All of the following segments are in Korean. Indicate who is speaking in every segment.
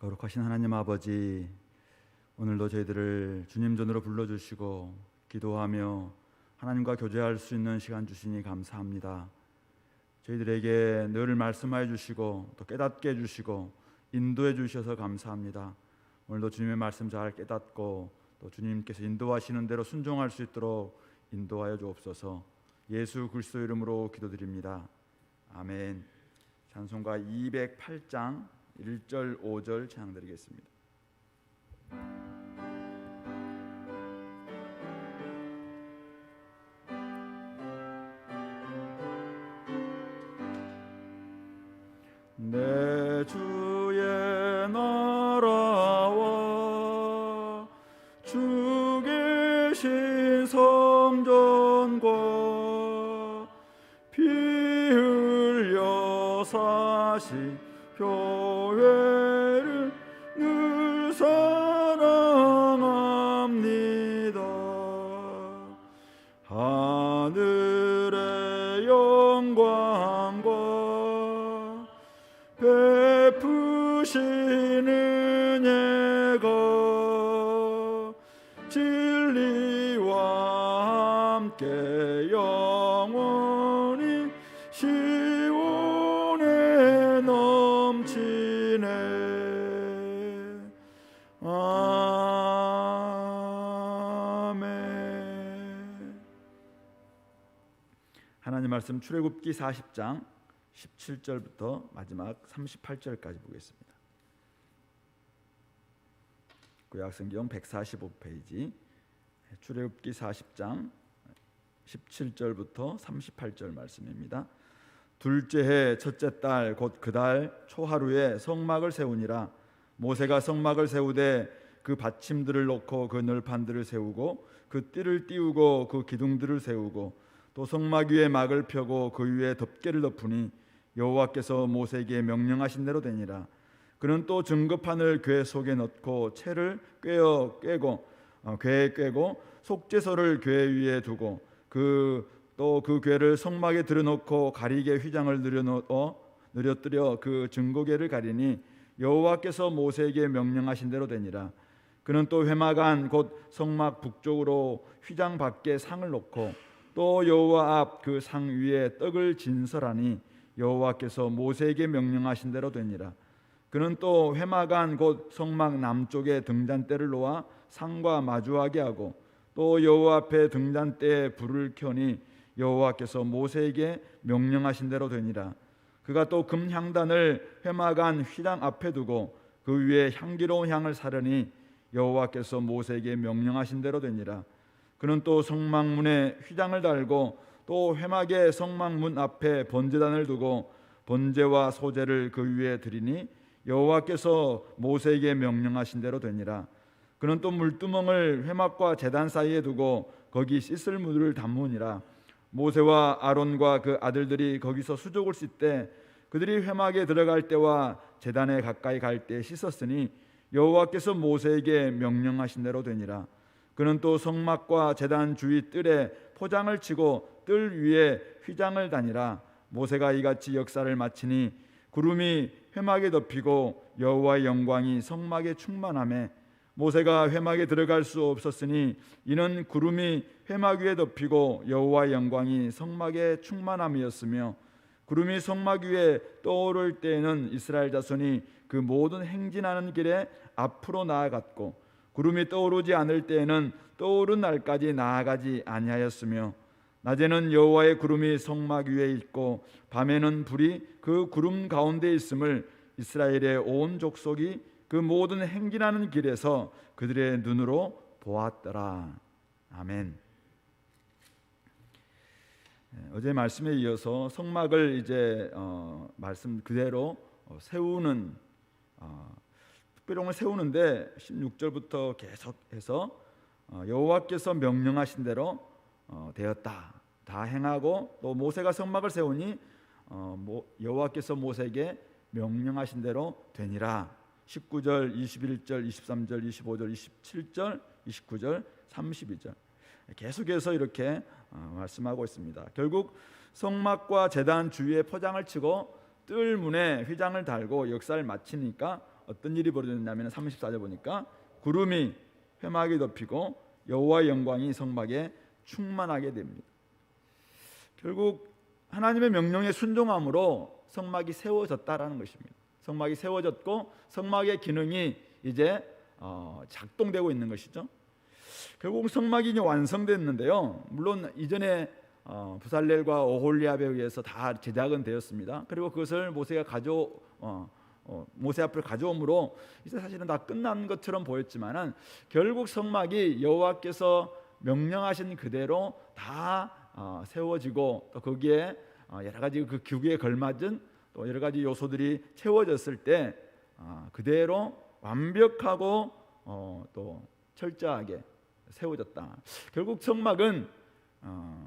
Speaker 1: 거룩하신 하나님 아버지, 오늘도 저희들을 주님 전으로 불러주시고 기도하며 하나님과 교제할 수 있는 시간 주시니 감사합니다. 저희들에게 늘 말씀하여 주시고 또 깨닫게 해주시고 인도해 주셔서 감사합니다. 오늘도 주님의 말씀 잘 깨닫고 또 주님께서 인도하시는 대로 순종할 수 있도록 인도하여 주옵소서. 예수 그리스도 이름으로 기도드립니다. 아멘. 찬송가 208장 1절 5절 찬양드리겠습니다. 내 주의 나라와 주 계신 성전과 피 흘려 사신 교회를 늘 사랑합니다. 하늘의 영광과 베푸신 은혜가 진리와 함께 영원히 시온에 넘치네. 아멘. 하나님 말씀 출애굽기 40장 17절부터 마지막 38절까지 보겠습니다. 구약성경 145페이지 출애굽기 40장 17절부터 38절 말씀입니다. 둘째 해 첫째 달 곧 그 달 초하루에 성막을 세우니라. 모세가 성막을 세우되 그 받침들을 놓고 그 널판들을 세우고 그 띠를 띄우고 그 기둥들을 세우고 또 성막 위에 막을 펴고 그 위에 덮개를 덮으니 여호와께서 모세에게 명령하신 대로 되니라. 그는 또 증거판을 궤 속에 넣고 채를 꿰고 궤에 꿰고 속죄소를 궤 위에 두고 그 궤를 성막에 들여놓고 가리개 휘장을 늘어뜨려 그 증거궤를 가리니 여호와께서 모세에게 명령하신 대로 되니라. 그는 또 회막 안 곧 성막 북쪽으로 휘장 밖에 상을 놓고 또 여호와 앞 그 상 위에 떡을 진설하니 여호와께서 모세에게 명령하신 대로 되니라. 그는 또 회막 안 곧 성막 남쪽에 등잔대를 놓아 상과 마주하게 하고 또 여호와 앞에 등잔대에 불을 켜니 여호와께서 모세에게 명령하신 대로 되니라. 그가 또 금향단을 회막 안 휘장 앞에 두고 그 위에 향기로운 향을 사르니 여호와께서 모세에게 명령하신 대로 되니라. 그는 또 성막문에 휘장을 달고 또 회막의 성막문 앞에 번제단을 두고 번제와 소제를 그 위에 드리니 여호와께서 모세에게 명령하신 대로 되니라. 그는 또 물두멍을 회막과 제단 사이에 두고 거기 씻을 물을 담으니라. 모세와 아론과 그 아들들이 거기서 수족을 씻되 그들이 회막에 들어갈 때와 제단에 가까이 갈 때 씻었으니 여호와께서 모세에게 명령하신 대로 되니라. 그는 또 성막과 제단 주위 뜰에 포장을 치고 뜰 위에 휘장을 다니라. 모세가 이같이 역사를 마치니 구름이 회막에 덮이고 여호와의 영광이 성막에 충만하매 모세가 회막에 들어갈 수 없었으니 이는 구름이 회막 위에 덮이고 여호와의 영광이 성막에 충만함이었으며 구름이 성막 위에 떠오를 때에는 이스라엘 자손이 그 모든 행진하는 길에 앞으로 나아갔고 구름이 떠오르지 않을 때에는 떠오른 날까지 나아가지 아니하였으며 낮에는 여호와의 구름이 성막 위에 있고 밤에는 불이 그 구름 가운데 있음을 이스라엘의 온 족속이 그 모든 행진하는 길에서 그들의 눈으로 보았더라. 아멘. 어제 말씀에 이어서 성막을 이제 말씀 그대로 세우는 특별히 오늘 세우는데 16절부터 계속해서 여호와께서 명령하신 대로 되었다. 다 행하고 또 모세가 성막을 세우니 여호와께서 모세에게 명령하신 대로 되니라. 19절, 21절, 23절, 25절, 27절, 29절, 32절 계속해서 이렇게 말씀하고 있습니다. 결국 성막과 제단 주위에 포장을 치고 뜰 문에 휘장을 달고 역사를 마치니까 어떤 일이 벌어졌냐면 34절 보니까 구름이 회막이 덮이고 여호와의 영광이 성막에 충만하게 됩니다. 결국 하나님의 명령에 순종함으로 성막이 세워졌다라는 것입니다. 성막이 세워졌고 성막의 기능이 이제 작동되고 있는 것이죠. 결국 성막이 이제 완성됐는데요. 물론 이전에 부살렐과 오홀리압에 의해서 다 제작은 되었습니다. 그리고 그것을 모세 앞을 가져옴으로 이제 사실은 다 끝난 것처럼 보였지만은 결국 성막이 여호와께서 명령하신 그대로 다 세워지고 또 거기에 여러 가지 그 규기에 걸맞은 또 여러 가지 요소들이 채워졌을 때 그대로 완벽하고 또 철저하게 세워졌다. 결국 성막은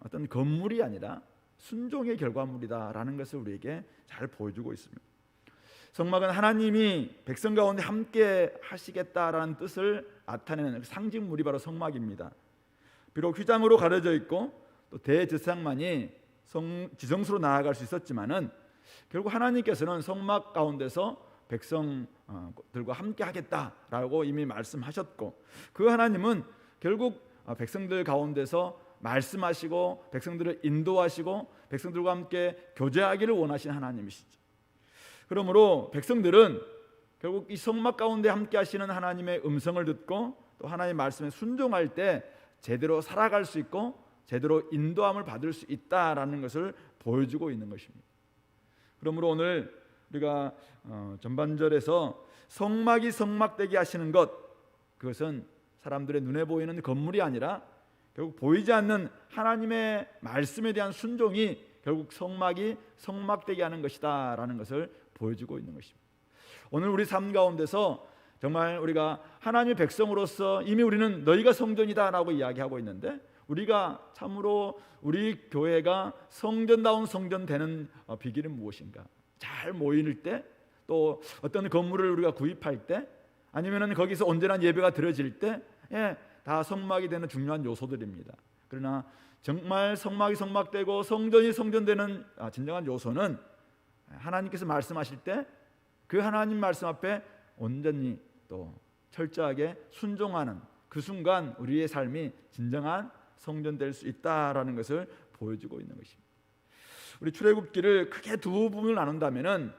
Speaker 1: 어떤 건물이 아니라 순종의 결과물이다라는 것을 우리에게 잘 보여주고 있습니다. 성막은 하나님이 백성 가운데 함께 하시겠다라는 뜻을 나타내는 상징물이 바로 성막입니다. 비록 휘장으로 가려져 있고 또 대제사장만이 지성소로 나아갈 수 있었지만은 결국 하나님께서는 성막 가운데서 백성들과 함께 하겠다라고 이미 말씀하셨고 그 하나님은 결국 백성들 가운데서 말씀하시고 백성들을 인도하시고 백성들과 함께 교제하기를 원하신 하나님이시죠. 그러므로 백성들은 결국 이 성막 가운데 함께 하시는 하나님의 음성을 듣고 또 하나님의 말씀에 순종할 때 제대로 살아갈 수 있고 제대로 인도함을 받을 수 있다라는 것을 보여주고 있는 것입니다. 그러므로 오늘 우리가 전반절에서 성막이 성막되게 하시는 것, 그것은 사람들의 눈에 보이는 건물이 아니라 결국 보이지 않는 하나님의 말씀에 대한 순종이 결국 성막이 성막되게 하는 것이다 라는 것을 보여주고 있는 것입니다. 오늘 우리 삶 가운데서 정말 우리가 하나님의 백성으로서 이미 우리는 너희가 성전이다 라고 이야기하고 있는데 우리가 참으로 우리 교회가 성전다운 성전 되는 비결은 무엇인가? 잘 모일 때, 또 어떤 건물을 우리가 구입할 때, 아니면은 거기서 온전한 예배가 드려질 때, 다 성막이 되는 중요한 요소들입니다. 그러나 정말 성막이 성막되고 성전이 성전되는 진정한 요소는 하나님께서 말씀하실 때 그 하나님 말씀 앞에 온전히 또 철저하게 순종하는 그 순간 우리의 삶이 진정한 성전될 수 있다라는 것을 보여주고 있는 것입니다. 우리 출애굽기를 크게 두 부분을 나눈다면은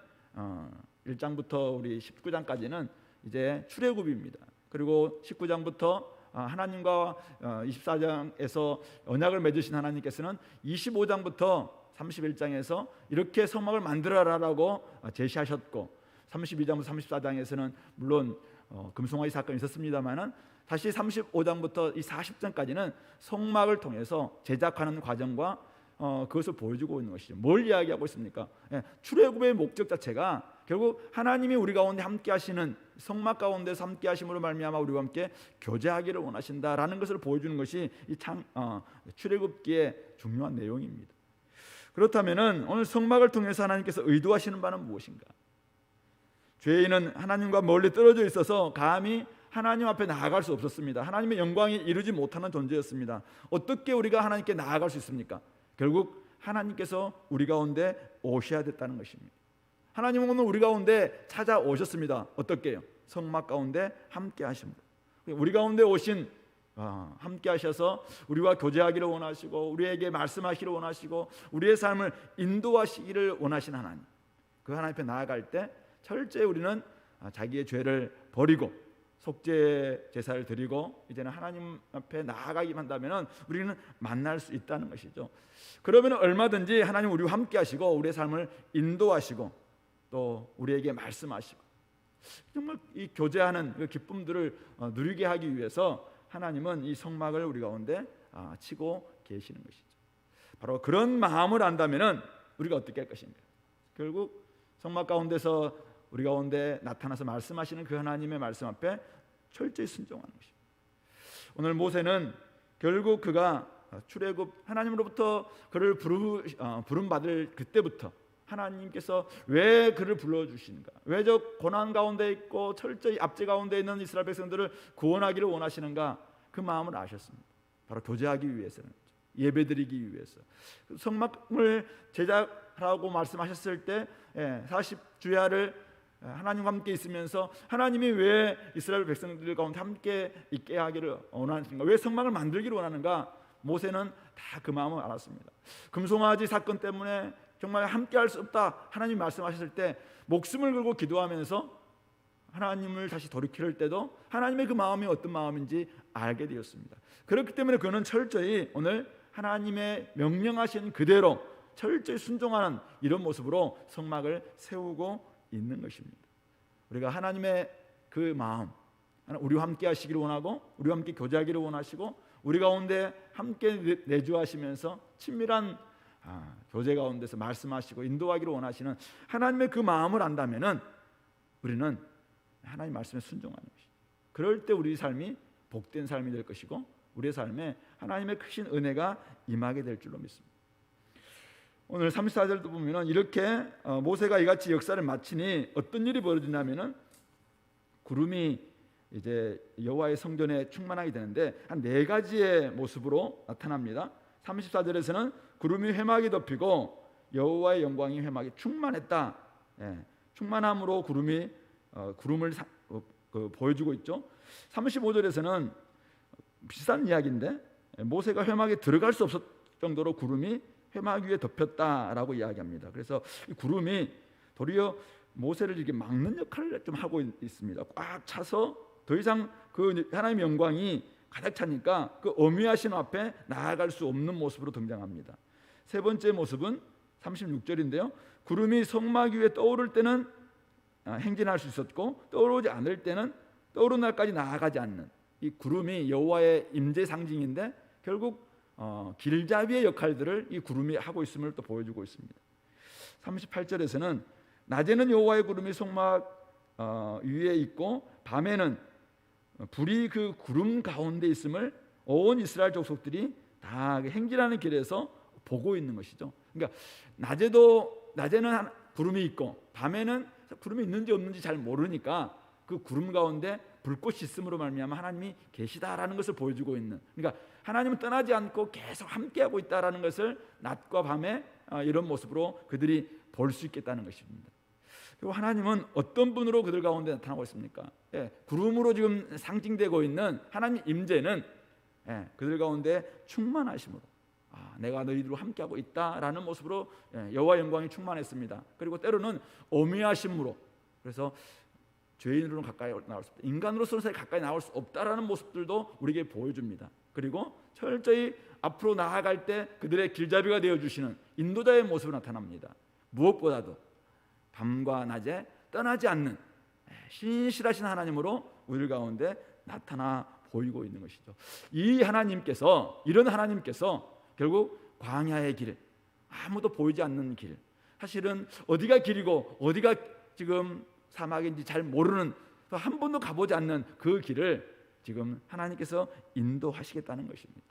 Speaker 1: 1장부터 우리 19장까지는 이제 출애굽입니다. 그리고 19장부터 하나님과 24장에서 언약을 맺으신 하나님께서는 25장부터 31장에서 이렇게 성막을 만들어라라고 제시하셨고 32장부터 34장에서는 물론 금송아지 사건이 있었습니다만은 다시 35장부터 이 40장까지는 성막을 통해서 제작하는 과정과 그것을 보여주고 있는 것이죠. 뭘 이야기하고 있습니까? 출애굽의 목적 자체가 결국 하나님이 우리 가운데 함께 하시는 성막 가운데서 함께 하심으로 말미암아 우리와 함께 교제하기를 원하신다라는 것을 보여주는 것이 이 출애굽기의 중요한 내용입니다. 그렇다면은 오늘 성막을 통해서 하나님께서 의도하시는 바는 무엇인가? 죄인은 하나님과 멀리 떨어져 있어서 감히 하나님 앞에 나아갈 수 없었습니다. 하나님의 영광이 이루지 못하는 존재였습니다. 어떻게 우리가 하나님께 나아갈 수 있습니까? 결국 하나님께서 우리 가운데 오셔야 됐다는 것입니다. 하나님은 오늘 우리 가운데 찾아오셨습니다. 어떻게 해요? 성막 가운데 함께 하심으로. 우리 가운데 오신 함께 하셔서 우리와 교제하기를 원하시고 우리에게 말씀하시기를 원하시고 우리의 삶을 인도하시기를 원하신 하나님, 그 하나님 앞에 나아갈 때 철저히 우리는 자기의 죄를 버리고 속죄 제사를 드리고 이제는 하나님 앞에 나아가기만 한다면 우리는 만날 수 있다는 것이죠. 그러면 얼마든지 하나님 우리와 함께 하시고 우리의 삶을 인도하시고 또 우리에게 말씀하시고 정말 이 교제하는 그 기쁨들을 누리게 하기 위해서 하나님은 이 성막을 우리 가운데 치고 계시는 것이죠. 바로 그런 마음을 안다면 우리가 어떻게 할 것인가? 결국 성막 가운데서 우리 가운데 나타나서 말씀하시는 그 하나님의 말씀 앞에 철저히 순종하는 것입니다. 오늘 모세는 결국 그가 출애굽 하나님으로부터 그를 부름받을 그때부터 하나님께서 왜 그를 불러주시는가, 왜 저 고난 가운데 있고 철저히 압제 가운데 있는 이스라엘 백성들을 구원하기를 원하시는가, 그 마음을 아셨습니다. 바로 교제하기 위해서는, 예배드리기 위해서. 성막을 제작하라고 말씀하셨을 때 40주야를 하나님과 함께 있으면서 하나님이 왜 이스라엘 백성들 가운데 함께 있게 하기를 원하는가, 왜 성막을 만들기를 원하는가, 모세는 다 그 마음을 알았습니다. 금송아지 사건 때문에 정말 함께 할 수 없다 하나님이 말씀하셨을 때 목숨을 걸고 기도하면서 하나님을 다시 돌이킬 때도 하나님의 그 마음이 어떤 마음인지 알게 되었습니다. 그렇기 때문에 그는 철저히 오늘 하나님의 명령하신 그대로 철저히 순종하는 이런 모습으로 성막을 세우고 있는 것입니다. 우리가 하나님의 그 마음, 우리와 함께 하시기를 원하고 우리와 함께 교제하기를 원하시고 우리 가운데 함께 내주하시면서 친밀한 교제 가운데서 말씀하시고 인도하기를 원하시는 하나님의 그 마음을 안다면은 우리는 하나님 말씀에 순종하는 것이죠. 그럴 때 우리 삶이 복된 삶이 될 것이고 우리의 삶에 하나님의 크신 은혜가 임하게 될 줄로 믿습니다. 오늘 34절도 보면은 이렇게 모세가 이같이 역사를 마치니 어떤 일이 벌어지냐면은 구름이 이제 여호와의 성전에 충만하게 되는데 한 4가지의 모습으로 나타납니다. 34절에서는 구름이 회막이 덮이고 여호와의 영광이 회막에 충만했다. 충만함으로 구름을 보여주고 있죠. 35절에서는 비슷한 이야기인데 모세가 회막에 들어갈 수 없을 정도로 구름이 회막 위에 덮였다라고 이야기합니다. 그래서 이 구름이 도리어 모세를 이렇게 막는 역할을 좀 하고 있습니다. 꽉 차서 더 이상 그 하나님의 영광이 가득 차니까 그 어미하신 앞에 나아갈 수 없는 모습으로 등장합니다. 세 번째 모습은 36절인데요. 구름이 성막 위에 떠오를 때는 행진할 수 있었고 떠오르지 않을 때는 떠오르는 날까지 나아가지 않는, 이 구름이 여호와의 임재 상징인데 결국 길잡이의 역할들을 이 구름이 하고 있음을 또 보여주고 있습니다. 38절에서는 낮에는 여호와의 구름이 성막 위에 있고 밤에는 불이 그 구름 가운데 있음을 온 이스라엘 족속들이 다 행진하는 길에서 보고 있는 것이죠. 그러니까 낮에는 구름이 있고 밤에는 구름이 있는지 없는지 잘 모르니까 그 구름 가운데 불꽃이 있음으로 말미암아 하나님이 계시다라는 것을 보여주고 있는, 그러니까 하나님은 떠나지 않고 계속 함께하고 있다라는 것을 낮과 밤에 이런 모습으로 그들이 볼 수 있겠다는 것입니다. 그리고 하나님은 어떤 분으로 그들 가운데 나타나고 있습니까? 구름으로 지금 상징되고 있는 하나님 임재는 그들 가운데 충만하심으로 내가 너희들과 함께하고 있다라는 모습으로 여호와 영광이 충만했습니다. 그리고 때로는 어미하심으로, 그래서 죄인으로는 가까이 나올 수 없다, 인간으로서는 가까이 나올 수 없다라는 모습들도 우리에게 보여줍니다. 그리고 철저히 앞으로 나아갈 때 그들의 길잡이가 되어주시는 인도자의 모습으로 나타납니다. 무엇보다도 밤과 낮에 떠나지 않는 신실하신 하나님으로 우리 가운데 나타나 보이고 있는 것이죠. 이 하나님께서, 이런 하나님께서 결국 광야의 길, 아무도 보이지 않는 길, 사실은 어디가 길이고 어디가 지금 사막인지 잘 모르는, 한 번도 가보지 않는 그 길을 지금 하나님께서 인도하시겠다는 것입니다.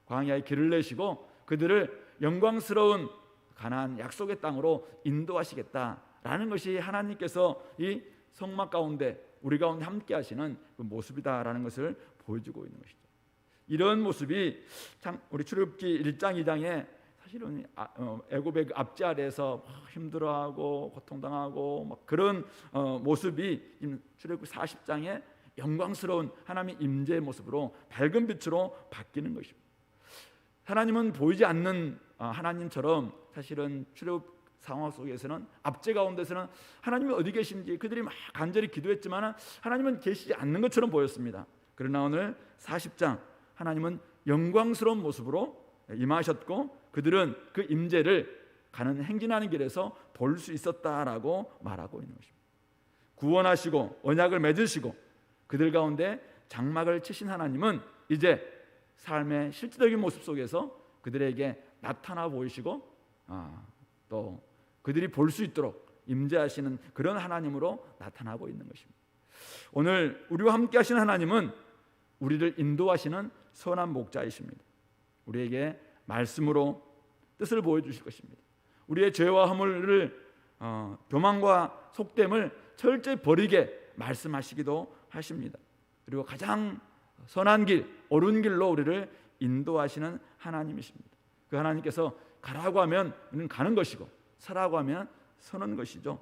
Speaker 1: 광야의 길을 내시고 그들을 영광스러운 가나안 약속의 땅으로 인도하시겠다라는 것이 하나님께서 이 성막 가운데 우리 가운데 함께 하시는 그 모습이다라는 것을 보여주고 있는 것이죠. 이런 모습이 참 우리 출애굽기 1장 2장에 사실은 애굽의 압제 아래에서 힘들어하고 고통당하고 막 그런 모습이 출애굽기 40장에 영광스러운 하나님의 임재의 모습으로 밝은 빛으로 바뀌는 것입니다. 하나님은 보이지 않는 하나님처럼 사실은 출애굽 상황 속에서는, 압제 가운데서는 하나님이 어디 계신지 그들이 막 간절히 기도했지만 하나님은 계시지 않는 것처럼 보였습니다. 그러나 오늘 40장 하나님은 영광스러운 모습으로 임하셨고 그들은 그 임재를 가는 행진하는 길에서 볼 수 있었다라고 말하고 있는 것입니다. 구원하시고 언약을 맺으시고 그들 가운데 장막을 치신 하나님은 이제 삶의 실질적인 모습 속에서 그들에게 나타나 보이시고 또 그들이 볼 수 있도록 임재하시는 그런 하나님으로 나타나고 있는 것입니다. 오늘 우리와 함께 하시는 하나님은 우리를 인도하시는 선한 목자이십니다. 우리에게 말씀으로 뜻을 보여주실 것입니다. 우리의 죄와 허물을 교만과 속됨을 철저히 버리게 말씀하시기도 하십니다. 그리고 가장 선한 길, 옳은 길로 우리를 인도하시는 하나님이십니다. 그 하나님께서 가라고 하면 우리는 가는 것이고 서라고 하면 서는 것이죠.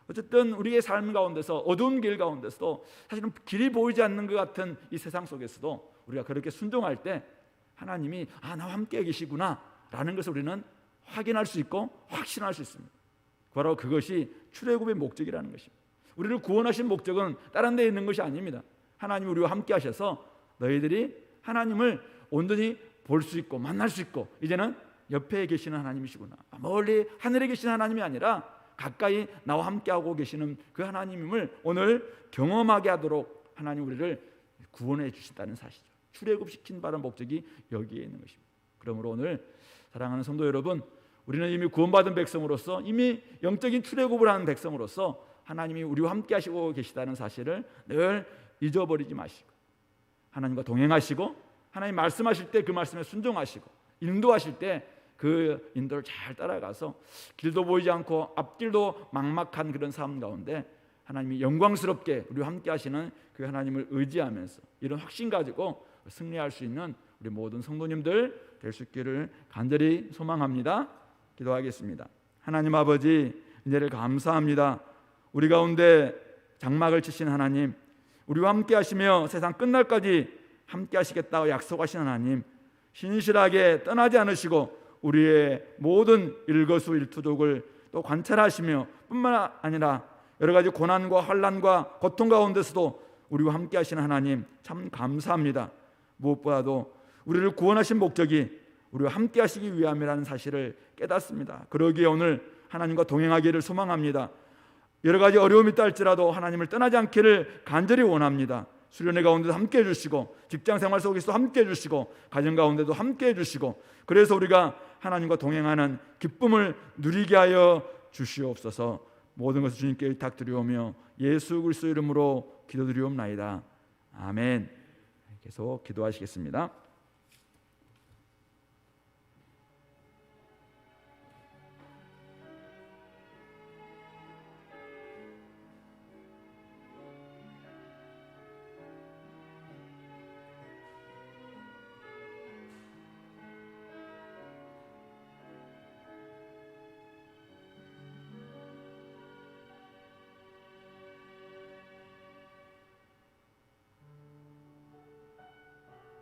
Speaker 1: 어쨌든 우리의 삶 가운데서 어두운 길 가운데서도 사실은 길이 보이지 않는 것 같은 이 세상 속에서도 우리가 그렇게 순종할 때 하나님이 나와 함께 계시구나 라는 것을 우리는 확인할 수 있고 확신할 수 있습니다. 바로 그것이 출애굽의 목적이라는 것입니다. 우리를 구원하신 목적은 다른 데에 있는 것이 아닙니다. 하나님이 우리와 함께 하셔서 너희들이 하나님을 온전히 볼 수 있고 만날 수 있고 이제는 옆에 계시는 하나님이시구나, 멀리 하늘에 계시는 하나님이 아니라 가까이 나와 함께하고 계시는 그 하나님임을 오늘 경험하게 하도록 하나님 우리를 구원해 주신다는 사실이죠. 출애굽시킨 바른 목적이 여기에 있는 것입니다. 그러므로 오늘 사랑하는 성도 여러분, 우리는 이미 구원받은 백성으로서, 이미 영적인 출애굽을 하는 백성으로서 하나님이 우리와 함께 하시고 계시다는 사실을 늘 잊어버리지 마시고 하나님과 동행하시고 하나님 말씀하실 때 그 말씀에 순종하시고 인도하실 때 그 인도를 잘 따라가서 길도 보이지 않고 앞길도 막막한 그런 삶 가운데 하나님이 영광스럽게 우리와 함께 하시는 그 하나님을 의지하면서 이런 확신 가지고 승리할 수 있는 우리 모든 성도님들 될 수 있기를 간절히 소망합니다. 기도하겠습니다. 하나님 아버지, 은혜를 감사합니다. 우리 가운데 장막을 치신 하나님, 우리와 함께 하시며 세상 끝날까지 함께 하시겠다고 약속하신 하나님, 신실하게 떠나지 않으시고 우리의 모든 일거수일투족을 또 관찰하시며 뿐만 아니라 여러 가지 고난과 환난과 고통 가운데서도 우리와 함께 하시는 하나님 참 감사합니다. 무엇보다도 우리를 구원하신 목적이 우리와 함께 하시기 위함이라는 사실을 깨닫습니다. 그러기에 오늘 하나님과 동행하기를 소망합니다. 여러 가지 어려움이 있다 할지라도 하나님을 떠나지 않기를 간절히 원합니다. 수련회 가운데도 함께 해주시고 직장생활 속에서도 함께 해주시고 가정 가운데도 함께 해주시고 그래서 우리가 하나님과 동행하는 기쁨을 누리게 하여 주시옵소서. 모든 것을 주님께 의탁드리오며 예수 그리스도 이름으로 기도드리옵나이다. 아멘. 계속 기도하시겠습니다.